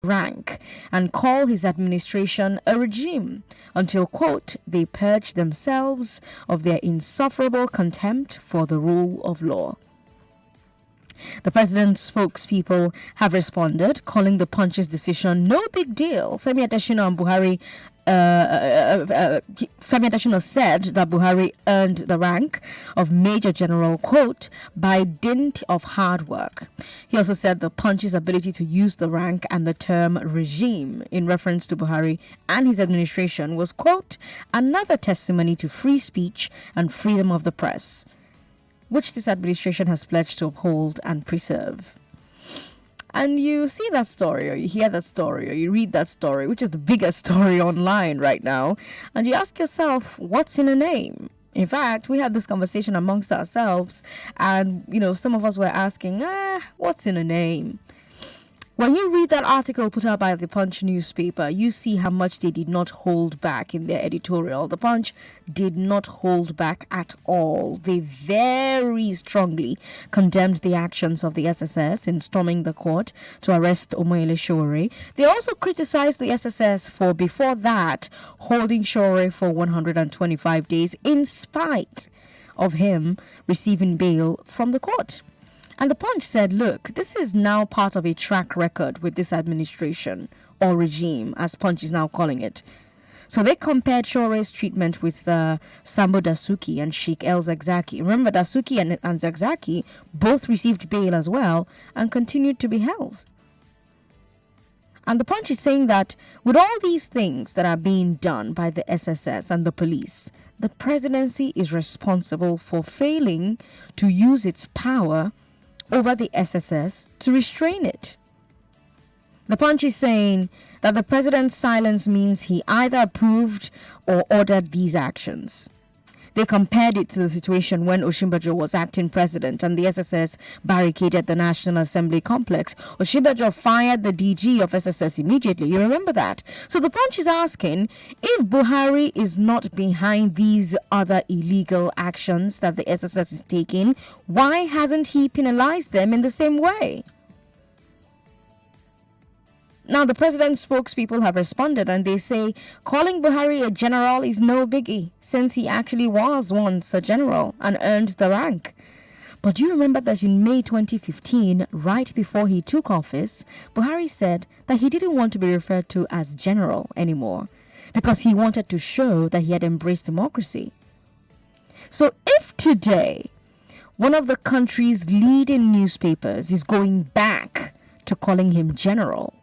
rank and call his administration a regime until, quote, they purge themselves of their insufferable contempt for the rule of law. The president's spokespeople have responded, calling the Punch's decision no big deal. Femi Adesina said that Buhari earned the rank of Major General, quote, by dint of hard work. He also said the Punch's ability to use the rank and the term regime in reference to Buhari and his administration was, quote, another testimony to free speech and freedom of the press, which this administration has pledged to uphold and preserve. And you see that story, or you hear that story, or you read that story, which is the biggest story online right now, and you ask yourself, what's in a name? In fact, we had this conversation amongst ourselves, and, some of us were asking, what's in a name? When you read that article put out by the Punch newspaper, you see how much they did not hold back in their editorial. The Punch did not hold back at all. They very strongly condemned the actions of the SSS in storming the court to arrest Omoyele Sowore. They also criticized the SSS for, before that, holding Sowore for 125 days in spite of him receiving bail from the court. And the Punch said, look, this is now part of a track record with this administration, or regime, as Punch is now calling it. So they compared Shore's treatment with Sambo Dasuki and Sheikh El Zakzaki. Remember, Dasuki and Zakzaki both received bail as well and continued to be held. And the Punch is saying that with all these things that are being done by the SSS and the police, the presidency is responsible for failing to use its power over the SSS to restrain it. The Punch is saying that the president's silence means he either approved or ordered these actions. They compared it to the situation when Osinbajo was acting president and the SSS barricaded the National Assembly complex. Osinbajo fired the DG of SSS immediately. You remember that? So the Punch is asking, if Buhari is not behind these other illegal actions that the SSS is taking, why hasn't he penalized them in the same way? Now, the president's spokespeople have responded and they say calling Buhari a general is no biggie since he actually was once a general and earned the rank. But do you remember that in May 2015, right before he took office, Buhari said that he didn't want to be referred to as general anymore because he wanted to show that he had embraced democracy. So if today one of the country's leading newspapers is going back to calling him general,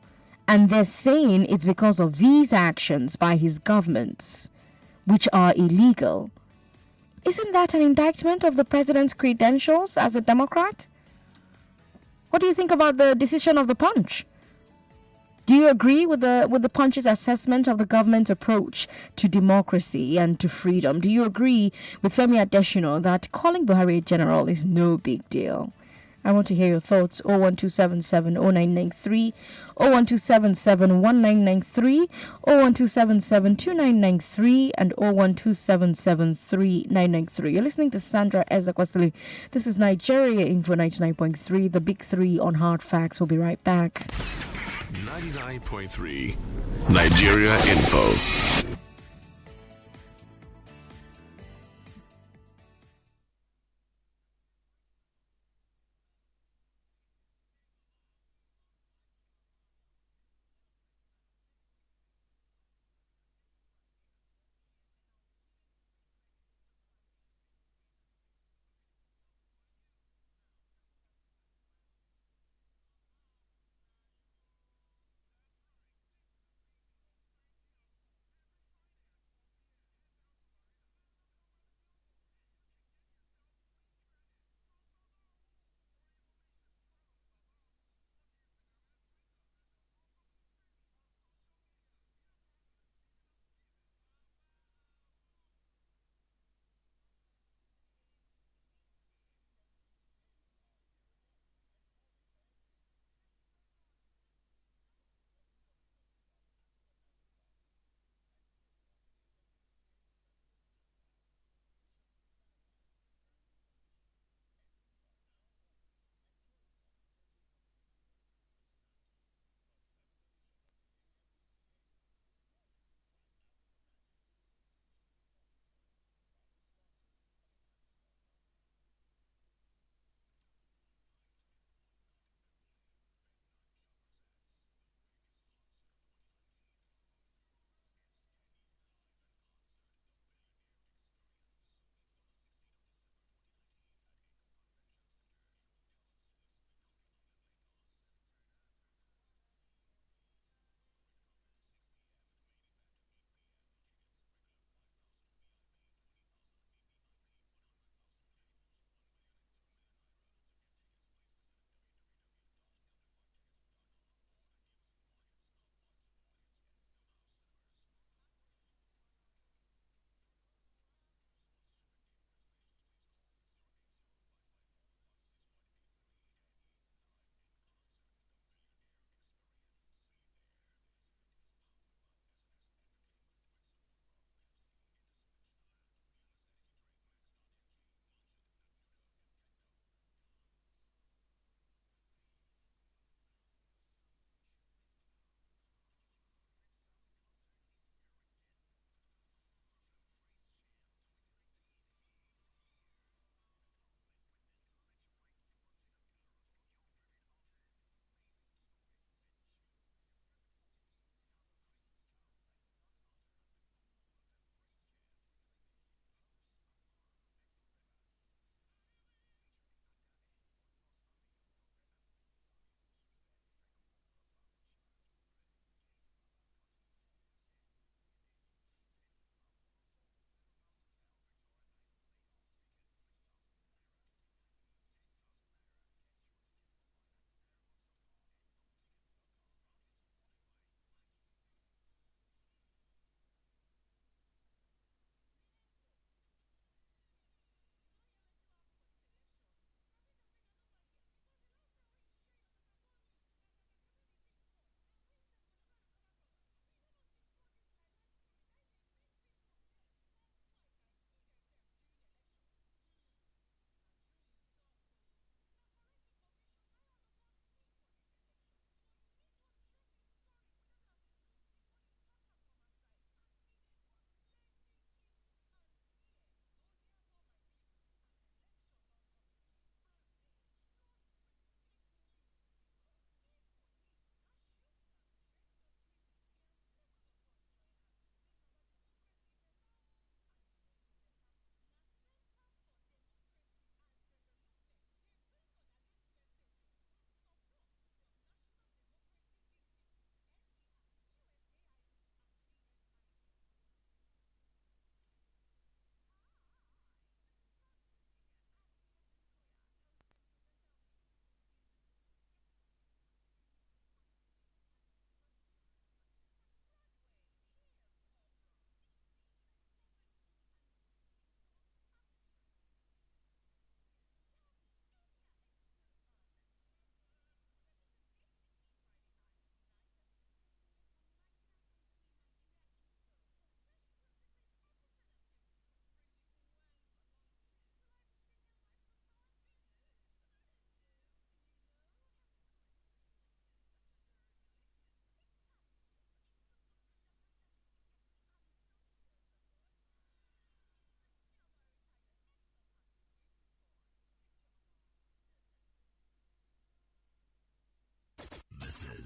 and they're saying it's because of these actions by his governments, which are illegal, isn't that an indictment of the president's credentials as a Democrat? What do you think about the decision of the Punch? Do you agree with the Punch's assessment of the government's approach to democracy and to freedom? Do you agree with Femi Adesina that calling Buhari a general is no big deal? I want to hear your thoughts. 01277 0993, 01277 1993, 01277 2993, and 01277 3993. You're listening to Sandra Ezekwesili. This is Nigeria Info 99.3, the big three on hard facts. We'll be right back. 99.3 Nigeria Info.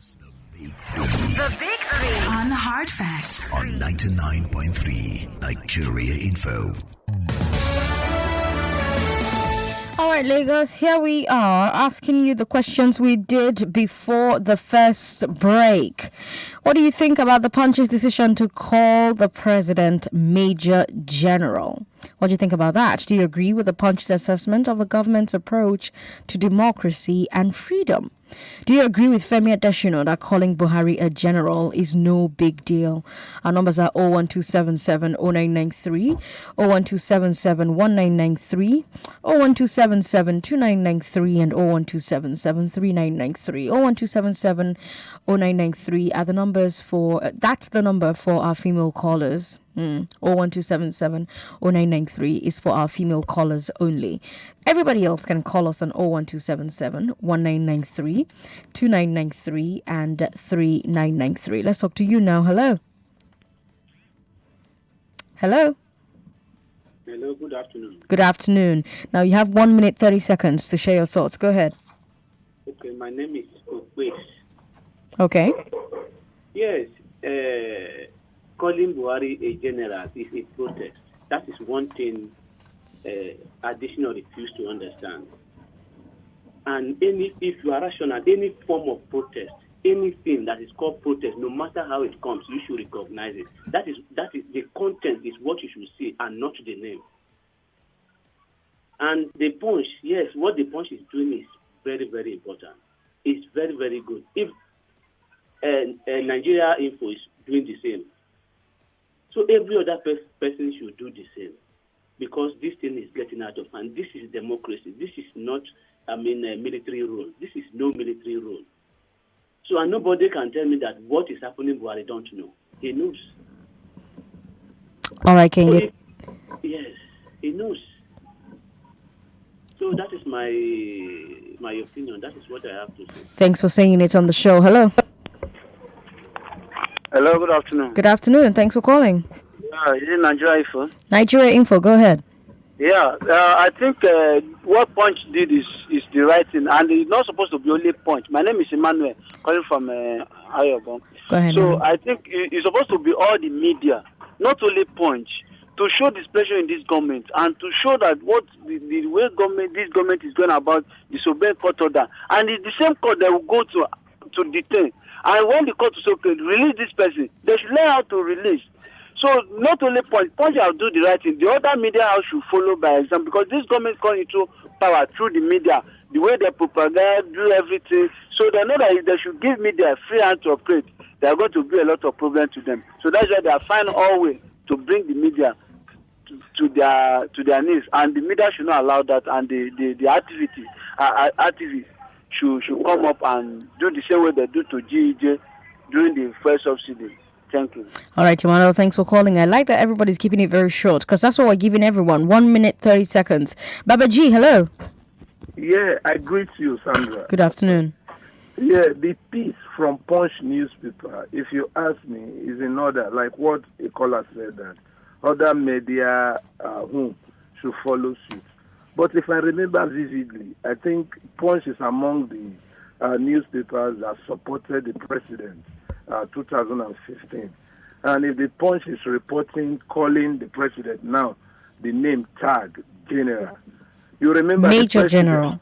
The Big Three. On Hard Facts. On 99.3 Nigeria Info. All right, Lagos, here we are asking you the questions we did before the first break. What do you think about the Punch's decision to call the president Major General? What do you think about that? Do you agree with the Punch's assessment of the government's approach to democracy and freedom? Do you agree with Femi Adesina that calling Buhari a general is no big deal? Our numbers are 01277 0993, 01277 1993, 01277 2993, and 01277 3993. 01277 0993 are the numbers for, that's the number for our female callers. 01277 0993 is for our female callers only. Everybody else can call us on 01277 1993, 2993, and 3993. Let's talk to you now. Hello. Hello. Hello, good afternoon. Good afternoon. Now you have 1 minute 30 seconds to share your thoughts. Go ahead. Okay, my name is Oboh. Okay. Yes, calling Buhari a general is a protest. That is one thing additional refuse to understand. And if you are rational, any form of protest, anything that is called protest, no matter how it comes, you should recognize it. That is the content is what you should see and not the name. And the Punch, yes, what the Punch is doing is very, very important. It's very, very good. If Nigeria Info is doing the same, so every other person should do the same, because this thing is getting out of hand. This is democracy. This is not, a military rule. This is no military rule. So and nobody can tell me that what is happening, Buhari don't know. He knows. All right, can you? Yes, he knows. So that is my opinion. That is what I have to say. Thanks for saying it on the show. Hello. Hello, good afternoon. Good afternoon. Thanks for calling. Is it Nigeria Info? Nigeria Info, go ahead. Yeah, I think what Punch did is the right thing, and it's not supposed to be only Punch. My name is Emmanuel, calling from Aghogho. Go ahead. So I think it's supposed to be all the media, not only Punch, to show displeasure in this government and to show that what the way this government is going about disobeying court order, and it's the same court that will go to detain. And when the court is okay, release this person, they should learn how to release. So not only Punch will do the right thing. The other media house should follow by example, because this government is coming into power through the media, the way they propagate, do everything. So they know that if they should give media a free hand to operate, they are going to bring a lot of problems to them. So that's why they are finding all way to bring the media to their needs, and the media should not allow that. And the activists should come up and do the same way they do to GEJ during the first subsidy. Thank you. All right, Emmanuel, thanks for calling. I like that everybody's keeping it very short, because that's what we're giving everyone. 1 minute, 30 seconds. Baba G, hello. Yeah, I greet you, Sandra. Good afternoon. Yeah, the piece from Punch newspaper, if you ask me, is in order, like what a caller said, that other media should follow suit. But if I remember vividly, I think Punch is among the newspapers that supported the president 2015. And if the Punch is reporting, calling the president now, the name tag General. You remember Major General.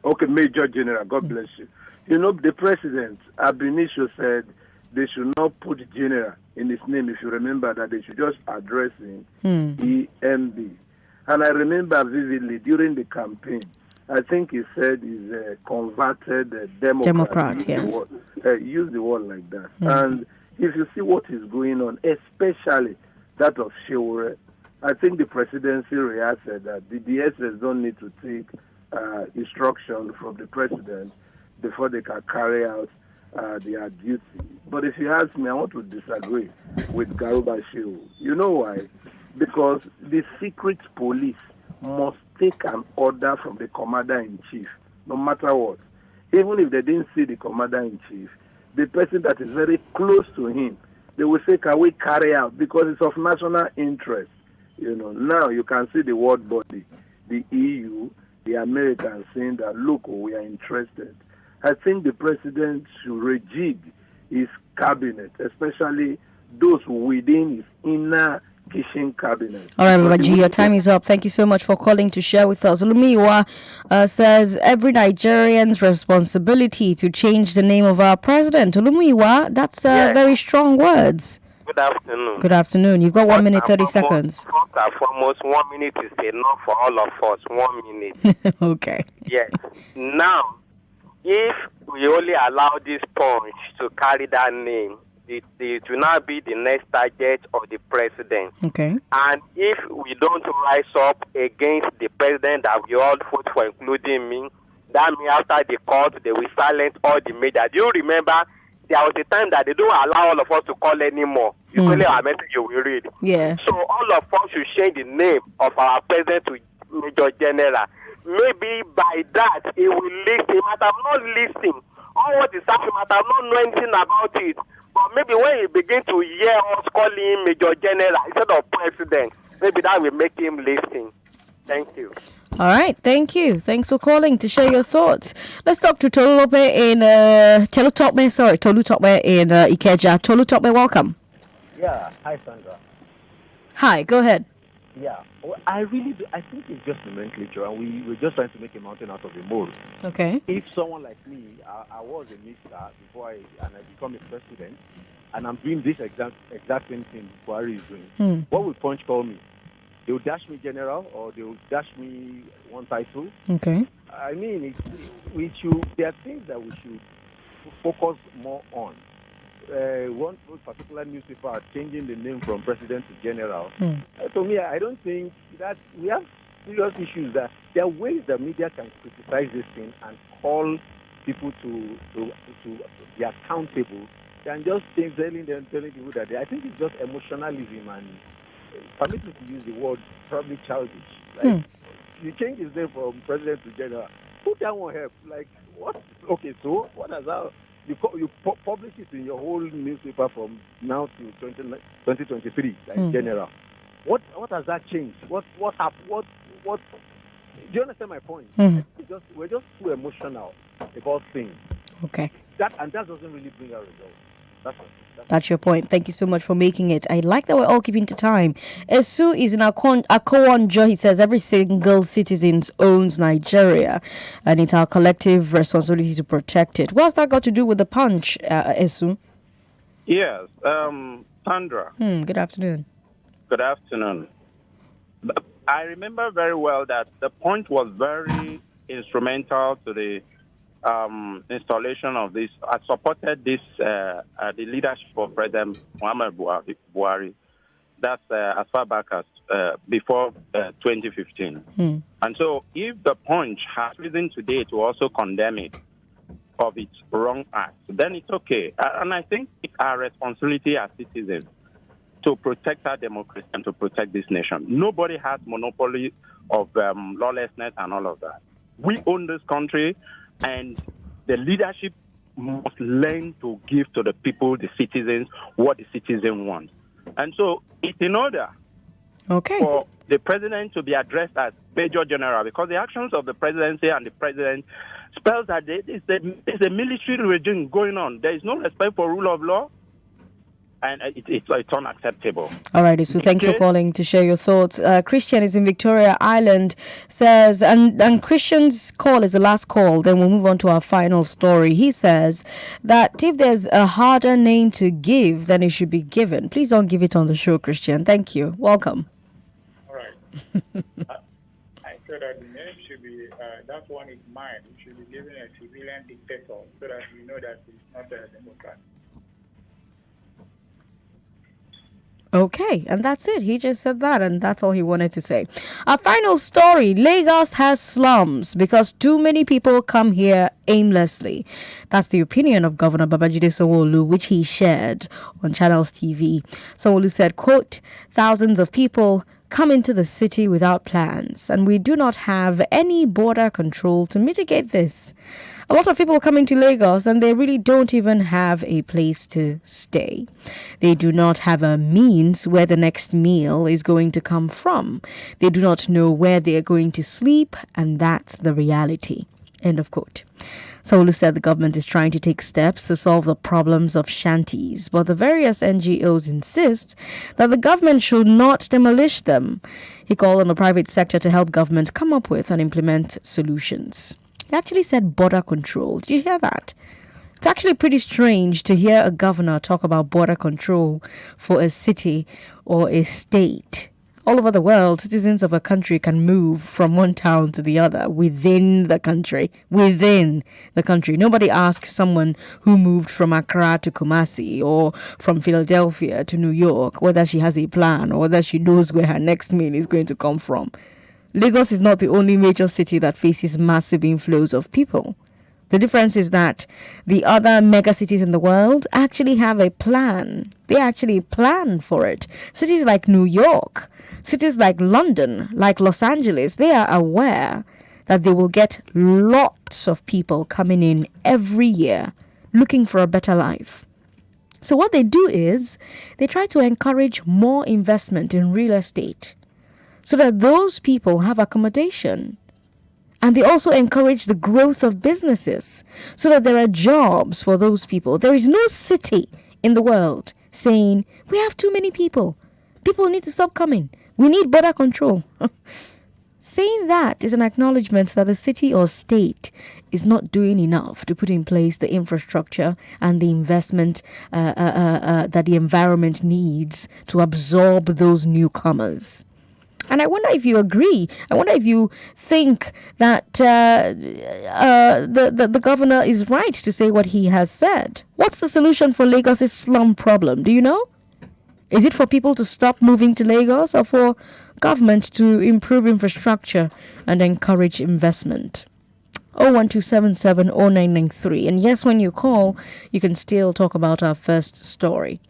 Okay, Major General. God bless you. You know, the president, Abinisho, said they should not put General in his name. If you remember that, they should just address him EMB. And I remember vividly during the campaign, I think he said he's a converted Democrat. Yes. Use the word like that. And if you see what is going on, especially that of Sheure, I think the presidency reacted that the DSS don't need to take instruction from the president before they can carry out their duty. But if you ask me, I want to disagree with Garuba Shehu. You know why? Because the secret police must take an order from the commander-in-chief, no matter what. Even if they didn't see the commander-in-chief, the person that is very close to him, they will say, can we carry out? Because it's of national interest. You know, now you can see the world body, the EU, the Americans saying that, look, we are interested. I think the president should rejig his cabinet, especially those within his inner kitchen cabinet. All right, Babaji, your time is up. Thank you so much for calling to share with us. Olumiwa says every Nigerian's responsibility to change the name of our president. Olumiwa, that's very strong words. Good afternoon. Good afternoon. You've got 1 minute, 30 seconds. First and foremost, 1 minute is enough for all of us. 1 minute. Okay. Yes. Now, if we only allow this punch to carry that name, it will now be the next target of the president. Okay. And if we don't rise up against the president that we all vote for, including me, that means after the court, they will silence all the media. Do you remember there was a time that they don't allow all of us to call anymore? It's only our message you will read. Yeah. So all of us should change the name of our president to Major General. Maybe by that, he will listen. He might have not listened. All what is happening, might have not know anything about it. But maybe when he begin to hear us calling him Major General instead of President, maybe that will make him listen. Thank you. All right, thank you. Thanks for calling to share your thoughts. Let's talk to Tolu Tokpe in Ikeja. Tolu Tokpe, welcome. Yeah, hi Sandra. Hi, go ahead. Yeah, well, I think it's just nomenclature, and we're just trying to make a mountain out of a mole. Okay. If someone like me, I was a minister before I become a president, and I'm doing this exact same thing Buhari is doing, what would Punch call me? They will dash me general, or they will dash me one title. Okay. I mean, there are things that we should focus more on. One particular newspaper are changing the name from president to general. To me, I don't think that we have serious issues. That there are ways the media can criticize this thing and call people to be accountable than just telling people that I think it's just emotionalism, and permit me to use the word probably childish. Like, you change his name from president to general. Put that won't help. Like, what? Okay, so what has that? You publish it in your whole newspaper from now to 2023, like general. What has that changed? What happened? What? Do you understand my point? We're just too emotional about things. Okay. That doesn't really bring a result. That's your point. Thank you so much for making it. I like that we're all keeping to time. Esu is in Akowonjo. He says every single citizen owns Nigeria, and it's our collective responsibility to protect it. What's that got to do with the punch, Esu? Yes, Sandra. Good afternoon. Good afternoon. I remember very well that the punch was very instrumental to the installation of this. I supported this, the leadership of President Muhammad Buhari. That's as far back as before 2015. And so if the punch has reason today to also condemn it of its wrong act, then it's okay. And I think it's our responsibility as citizens to protect our democracy and to protect this nation. Nobody has monopoly of lawlessness and all of that. We own this country, and the leadership must learn to give to the people, the citizens, what the citizens want. And so it's in order for the president to be addressed as Major General, because the actions of the presidency and the president spells that it's a military regime going on. There is no respect for rule of law, and it's unacceptable. All right, so thanks for calling to share your thoughts. Christian is in Victoria Island, says, and Christian's call is the last call, then we'll move on to our final story. He says that if there's a harder name to give, then it should be given. Please don't give it on the show, Christian. Thank you. Welcome. All right. I said that the name should be, that one is mine. It should be given a civilian dictator so that we know that it's not a Democrat. Okay, and that's it. He just said that, and that's all he wanted to say. Our final story: Lagos has slums because too many people come here aimlessly. That's the opinion of Governor Babajide Sanwo-Olu, which he shared on Channels TV. Sanwo-Olu said, quote, "Thousands of people come into the city without plans, and we do not have any border control to mitigate this. A lot of people come into Lagos and they really don't even have a place to stay. They do not have a means where the next meal is going to come from. They do not know where they are going to sleep, and that's the reality." End of quote. Sanwo-Olu said the government is trying to take steps to solve the problems of shanties, but the various NGOs insist that the government should not demolish them. He called on the private sector to help government come up with and implement solutions. He actually said border control. Did you hear that? It's actually pretty strange to hear a governor talk about border control for a city or a state. All over the world, citizens of a country can move from one town to the other within the country. Within the country. Nobody asks someone who moved from Accra to Kumasi or from Philadelphia to New York whether she has a plan or whether she knows where her next meal is going to come from. Lagos is not the only major city that faces massive inflows of people. The difference is that the other mega cities in the world actually have a plan. They actually plan for it. Cities like New York, cities like London, like Los Angeles, they are aware that they will get lots of people coming in every year looking for a better life. So what they do is they try to encourage more investment in real estate so that those people have accommodation. And they also encourage the growth of businesses so that there are jobs for those people. There is no city in the world saying, we have too many people. People need to stop coming. We need border control. Saying that is an acknowledgement that a city or state is not doing enough to put in place the infrastructure and the investment that the environment needs to absorb those newcomers. And I wonder if you agree. I wonder if you think that the governor is right to say what he has said. What's the solution for Lagos' slum problem? Do you know? Is it for people to stop moving to Lagos or for government to improve infrastructure and encourage investment? 012770993. And yes, when you call, you can still talk about our first story.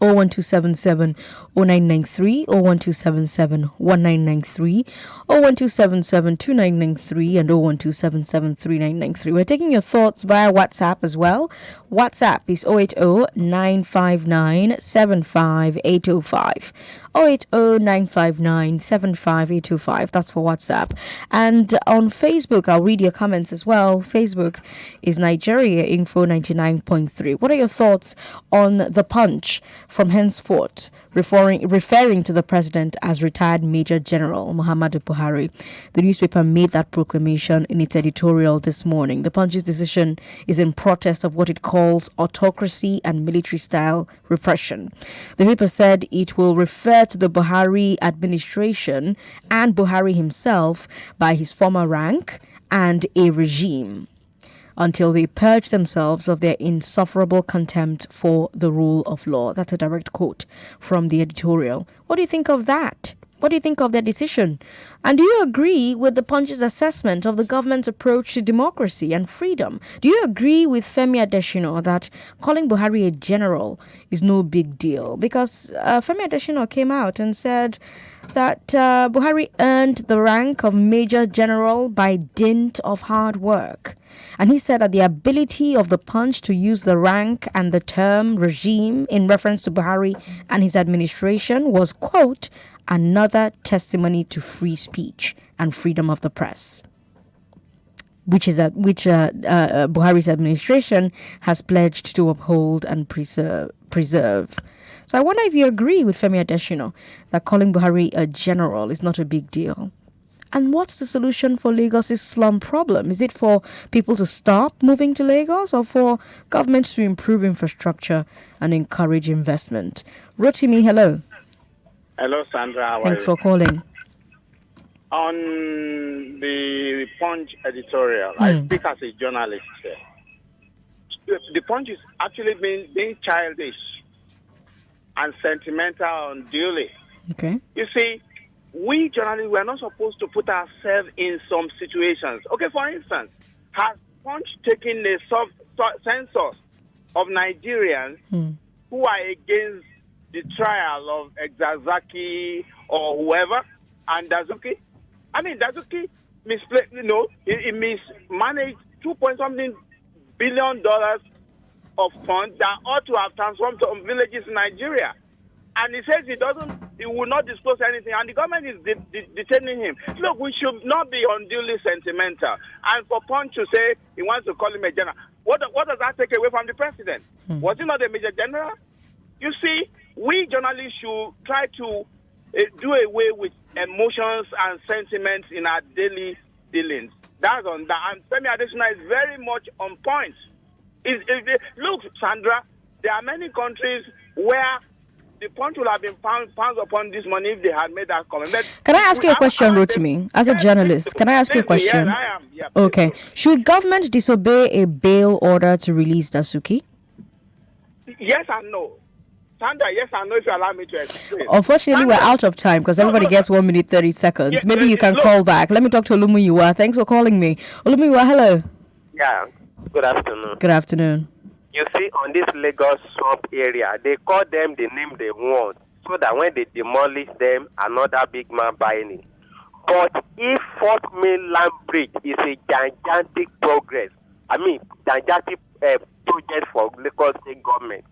01277 0993, 01277 1993, 01277 2993, and 01277 3993. We're taking your thoughts via WhatsApp as well. WhatsApp is 080 959 75805. 080-959-75825. That's for WhatsApp. And on Facebook, I'll read your comments as well. Facebook is Nigeria Info 99.3. What are your thoughts on the Punch from henceforth, referring to the president as retired Major General Muhammadu Buhari? The newspaper made that proclamation in its editorial this morning. The Punch's decision is in protest of what it calls autocracy and military-style repression. The paper said it will refer to the Buhari administration and Buhari himself by his former rank and a regime until they purge themselves of their insufferable contempt for the rule of law. That's a direct quote from the editorial. What do you think of that? What do you think of their decision? And do you agree with the Punch's assessment of the government's approach to democracy and freedom? Do you agree with Femi Adesina that calling Buhari a general is no big deal? Because Femi Adesina came out and said that Buhari earned the rank of Major General by dint of hard work. And he said that the ability of the Punch to use the rank and the term regime in reference to Buhari and his administration was, quote, another testimony to free speech and freedom of the press, which Buhari's administration has pledged to uphold and preserve. So I wonder if you agree with Femi Adesina that calling Buhari a general is not a big deal. And what's the solution for Lagos' slum problem? Is it for people to stop moving to Lagos or for government to improve infrastructure and encourage investment? Rotimi, hello. Hello, Sandra. How Thanks are you? for calling. On the Punch editorial, I speak as a journalist. The Punch is actually being childish and sentimental unduly. Okay. You see, we journalists, we are not supposed to put ourselves in some situations. Okay, for instance, has Punch taken a census of Nigerians who are against the trial of Ezekwesili or whoever, and Dazuki? I mean, Dazuki he mismanaged $2.something billion of funds that ought to have transformed some villages in Nigeria. And he says he will not disclose anything, and the government is detaining him. Look, we should not be unduly sentimental. And for Punch to say he wants to call him a general, what does that take away from the president? Was he not a major general? You see, we journalists should try to do away with emotions and sentiments in our daily dealings. That's on that. And Femi Adesina is very much on point. Look, Sandra, there are many countries where the Punch would have been pounds upon this money if they had made that comment. Can I ask you a question, Rotimi? As a journalist, can I ask you a question? Yes, I am. Yeah, okay. Should government disobey a bail order to release Dasuki? Yes and no. Sandra, yes and no, if you allow me to explain. Unfortunately, we're out of time because everybody gets 1 minute 30 seconds. Yes, Maybe you can call back. Let me talk to Olumuyiwa. Thanks for calling me. Olumuyiwa, hello. Yeah, good afternoon. Good afternoon. You see, on this Lagos swamp area, they call them the name they want, so that when they demolish them, another big man buying it. But if Fourth Mainland Bridge is a gigantic gigantic project for Lagos State government,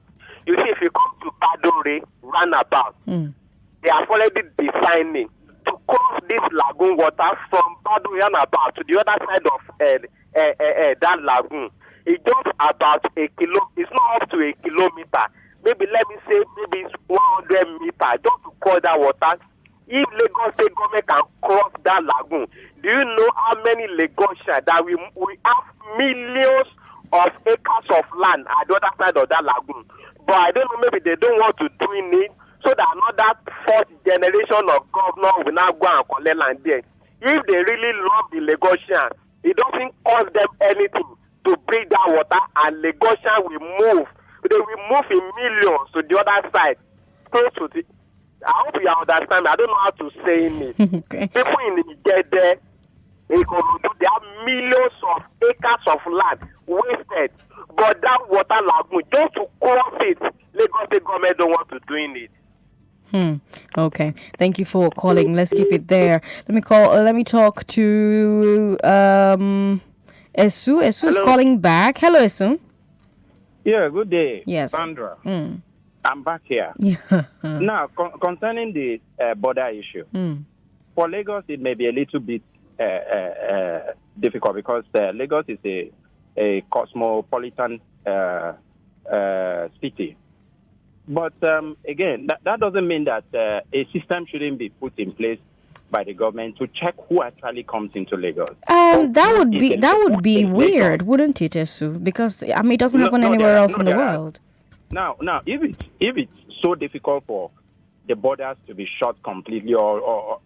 you see, if you come to Badore roundabout, they are already designing to cross this lagoon water from Badore roundabout to the other side of that lagoon. It's just about a kilo. It's not up to a kilometer. Maybe let me say it's 100 meters just to cross that water. If Lagos State government can cross that lagoon, do you know how many Lagosians that we have millions of acres of land at the other side of that lagoon? But I don't know, maybe they don't want to do it so that another fourth generation of governor will now go and collect land there. If they really love the Lagosians, it doesn't cost them anything to bring that water, and Lagosians will move. They will move in millions to the other side. Close to the, I hope you understand me. I don't know how to say it. Okay. People in Igede, they have millions of acres of land wasted. But that water lagoon, just to cross it, Lagos State government don't want to doing it. Okay. Thank you for calling. Let's keep it there. Let me talk to Esu. Esu is calling back. Hello, Esu. Yeah, good day. Yes. Sandra. I'm back here. Yeah. Now, concerning the border issue, for Lagos, it may be a little bit difficult because Lagos is a cosmopolitan city. But again, that doesn't mean that a system shouldn't be put in place by the government to check who actually comes into Lagos. That would be weird, wouldn't it, Esu? Because it doesn't happen anywhere else in the world. Now, if it's so difficult for the borders to be shut completely, or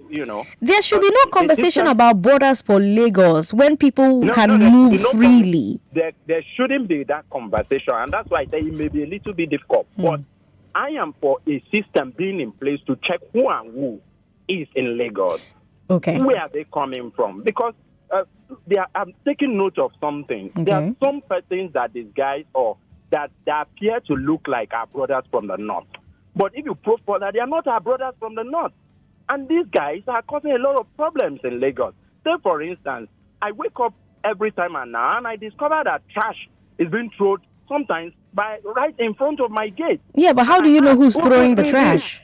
there should be no conversation about borders for Lagos when people can move freely. There shouldn't be that conversation, and that's why I say it may be a little bit difficult. But I am for a system being in place to check who and who is in Lagos. Okay. Where are they coming from? Because I'm taking note of something. Okay. There are some persons that disguise or that appear to look like our brothers from the north. But if you profile that, they are not our brothers from the north. And these guys are causing a lot of problems in Lagos. Say, for instance, I wake up every time and now and I discover that trash is being thrown sometimes right in front of my gate. Yeah, but how do you know who's throwing the trash?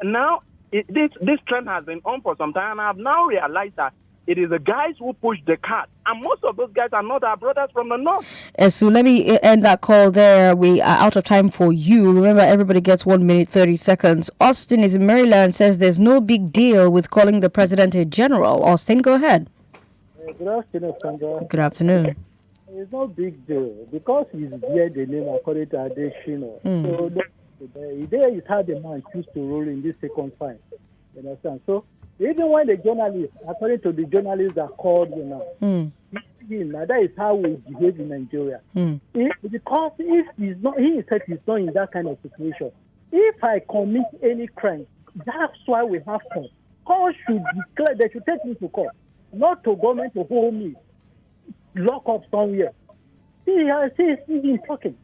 Now, this trend has been on for some time, and I've now realized that it is the guys who push the cart. And most of those guys are not our brothers from the north. So let me end that call there. We are out of time for you. Remember, everybody gets 1 minute, 30 seconds. Austin is in Maryland, says there's no big deal with calling the president a general. Austin, go ahead. Good afternoon, Sandra. Good afternoon. It's no big deal because he's bear the name according to Adesina. So there is how the man choose to rule in this second time. You understand? So even when the journalists, according to the journalists that called that is how we behave in Nigeria. Because if he's not, he himself is not in that kind of situation. If I commit any crime, that's why we have court. Court should declare, they should take me to court, not to government to hold me, lock up somewhere. See, he's talking.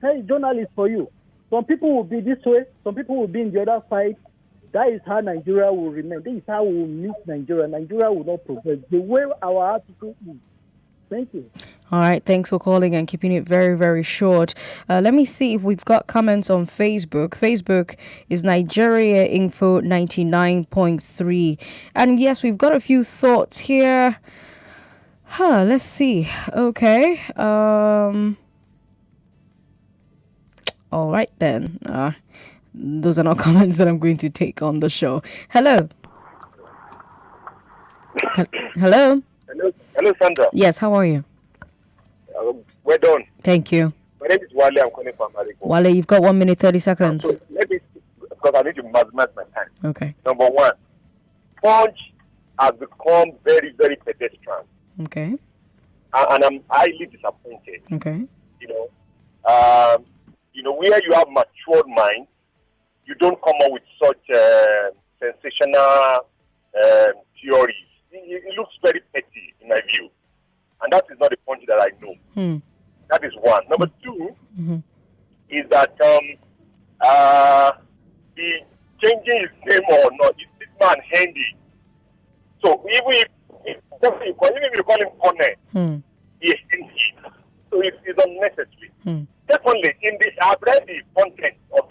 Hey, journalist for you. Some people will be this way, some people will be in the other side. That is how Nigeria will remain. This is how we will meet Nigeria. Nigeria will not progress the way our article is. Thank you. All right, thanks for calling and keeping it very, very short. Let me see if we've got comments on Facebook. Facebook is Nigeria Info 99.3. And yes, we've got a few thoughts here. Let's see. Okay. All right then. Those are not comments that I'm going to take on the show. Hello. Hello. Hello, Sandra. Yes, how are you? Well done. Thank you. My name is Wale. I'm calling from Marigo. Wale, you've got 1 minute 30 seconds. So let me, because I need to maximize my time. Okay. Number one, Punch has become very, very pedestrian. Okay. And I'm highly disappointed. Okay. Where you have matured mind, you don't come up with such sensational theories. It looks very petty in my view. And that is not the Punch that I know. That is one. Number two is that the changing his name or not, is this man handy? So even if you call him Kone, he is handy. So it's unnecessary. Secondly, I've read the content of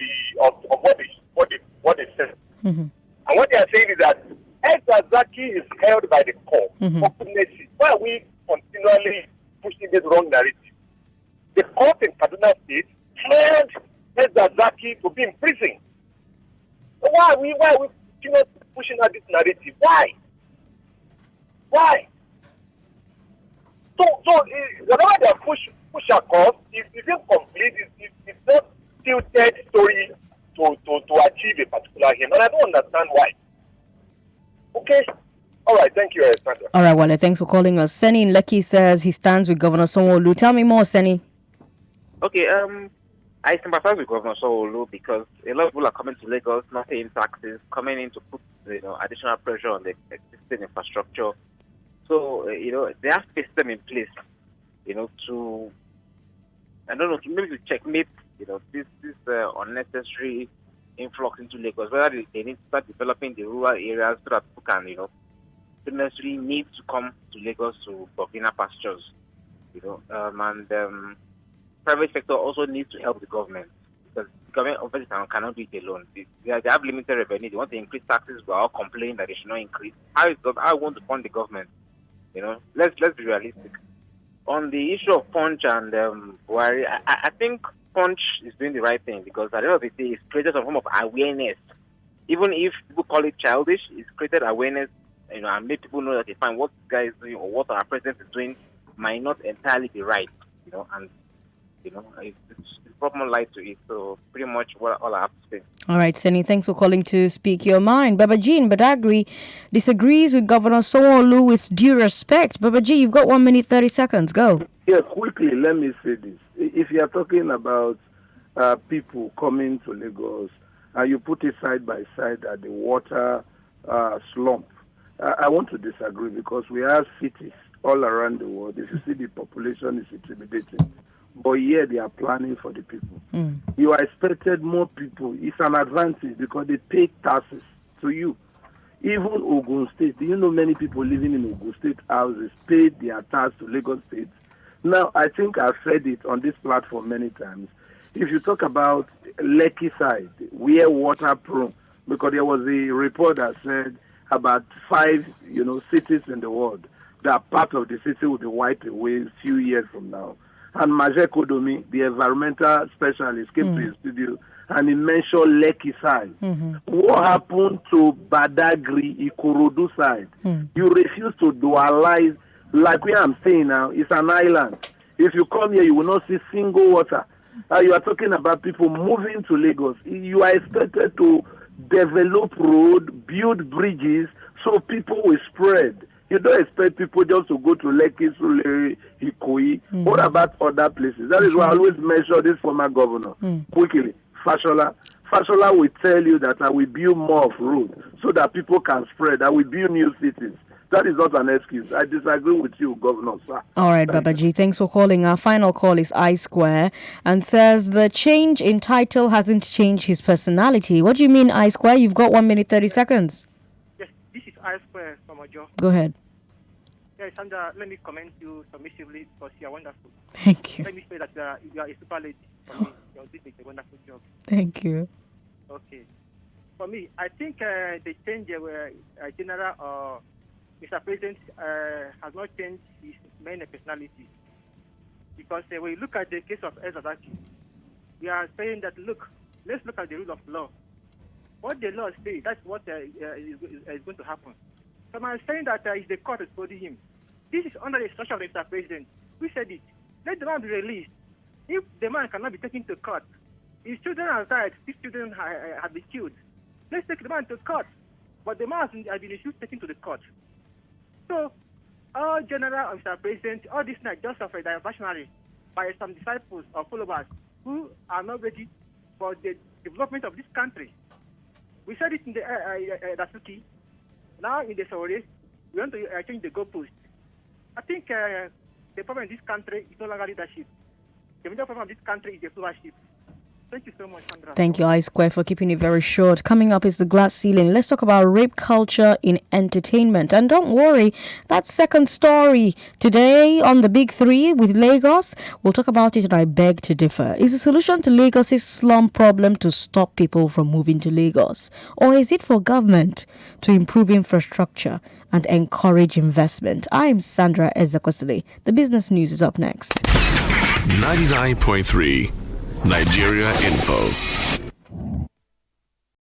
what they said. And what they are saying is that Ezekwesili is held by the court. Why are we continually pushing this wrong narrative? The court in Kaduna State held Ezekwesili to be in prison. So why are we pushing out this narrative? Why? So whatever they push across is incomplete. It's not tilted story to achieve a particular aim, and I don't understand why. Okay. All right. Thank you, Sandra. All right, Wale. Thanks for calling us. Seni in Lekki says he stands with Governor Sanwo-Olu. Tell me more, Seni. Okay. I sympathize with Governor Sanwo-Olu because a lot of people are coming to Lagos, not paying taxes, coming in to put additional pressure on the existing infrastructure. So they have system in place, to maybe to checkmate this unnecessary influx into Lagos. Whether they need to start developing the rural areas so that people can don't necessarily need to come to Lagos to for greener pastures. Private sector also needs to help the government because the government obviously cannot do it alone. They have limited revenue. They want to increase taxes, but are complaining that they should not increase. How want to fund the government? Let's be realistic. On the issue of Punch and Buhari, I think Punch is doing the right thing because at the end of the day, it's created some form of awareness. Even if people call it childish, it's created awareness, and made people know that they find what this guy is doing or what our president is doing might not entirely be right, and it's proper light to it. So pretty much all I have to say. All right, Seni, thanks for calling to speak your mind. Babaji in Badagry disagrees with Governor Sanwo-Olu with due respect. Babaji, you've got 1 minute 30 seconds. Go. Yeah, quickly, let me say this. If you are talking about people coming to Lagos and you put it side by side at the water slump, I want to disagree because we have cities all around the world. If you see the population is intimidating. But here they are planning for the people. You are expected more people. It's an advantage because they pay taxes to you. Even Ogun State, do you know many people living in Ogun State houses paid their tax to Lagos State? Now, I think I've said it on this platform many times. If you talk about Lekki side, where water prone, because there was a report that said about 5, cities in the world that part of the city will be wiped away a few years from now. And Maje Kodomi, the environmental specialist, came to his studio and he mentioned Lekki side. What happened to Badagry, Ikorodu side? You refuse to dualize, like I'm saying now, it's an island. If you come here, you will not see single water. You are talking about people moving to Lagos. You are expected to develop road, build bridges, so people will spread. You don't expect people just to go to Lekki, Surulere, Ikoyi. What about other places? That is why I always measure this former governor. Quickly, Fashola will tell you that I will build more of roads so that people can spread. I will build new cities. That is not an excuse. I disagree with you, Governor, sir. All right, Babaji, thanks for calling. Our final call is I Square and says the change in title hasn't changed his personality. What do you mean, I Square? You've got 1 minute 30 seconds. Yes, this is I Square from Ojo. Go ahead. Yeah, Sandra, let me commend you submissively because you are wonderful. Thank you. Let me say that you are a super lady for me. You're doing a wonderful job. Thank you. Okay. For me, I think the change General Mr. President has not changed his main personality. Because when you look at the case of Ezekwesili, we are saying that, look, let's look at the rule of law. What the law says, that's what is going to happen. So I'm saying that it's the court is holding him. This is under the instruction of Mr. President. We said it. Let the man be released. If the man cannot be taken to court, his children have died, 6 children have been killed. Let's take the man to court. But the man has been refused taken to the court. So, all general of Mr. President, all this night just of a diversionary by some disciples or followers who are not ready for the development of this country. We said it in the Dasuki. Now in the Sowore, we want to change the goalpost. I think the problem in this country is no longer leadership. The major problem of this country is the followership. Thank you so much, Sandra. Thank you, I-Square, for keeping it very short. Coming up is the glass ceiling. Let's talk about rape culture in entertainment. And don't worry, that's second story. Today on the Big Three with Lagos, we'll talk about it and I beg to differ. Is the solution to Lagos' slum problem to stop people from moving to Lagos? Or is it for government to improve infrastructure and encourage investment? I'm Sandra Ezekwesili. The business news is up next. 99.3 Nigeria Info.